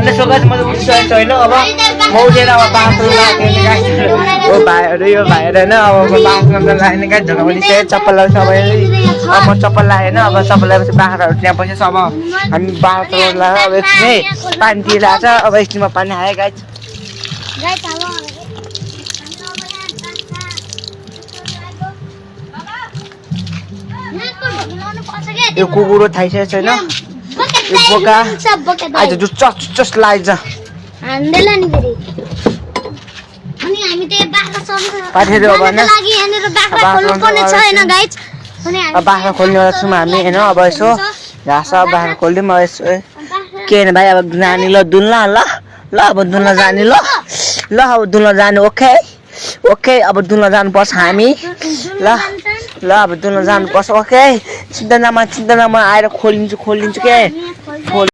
अन्त सोगास म उठिसकेको छु होइन अब म उठेर अब बाथरुम लाग्ने गाइस ओ भाइहरू यो भाइहरू होइन अब म बाथरुम लाग्ने गाइस झगडा बनिसक्यो चप्पल लगाउँछ अब अब म चप्पल लगाएँ होइन अब चप्पल लगाएपछि बाख्राहरू त्यहाँ बसेछ अब हामी बाथरुम लगाएर अब एकछिन पानी दिइरहेको छ अब एकछिनमा पानी आयो गाइस यो कुकुर थाइसकेको छैन यो बोका आज जुच्चस लाग्छ हान्देला नि फेरि अनि हामी त बाख्रा पाठेर अब हैन यहाँनिर बाख्रा खोल्नु पर्ने छ हैन गाइस अनि अब बाख्रा खोल्नेवाला छौँ हामी हैन अब यसो घाँस बाख्रा खोल्दिउँ अब यसो के हैन भाइ अब नानी ल दुल्ला ल ल अब दुल्न जाने ल ल अब दुल्न जाने ओके ओके अब दुल्न जानुपर्छ हामी ल ल अब दुल्न जानुपर्छ ओके चिन्ता नमा आएर खोलिदिन्छु के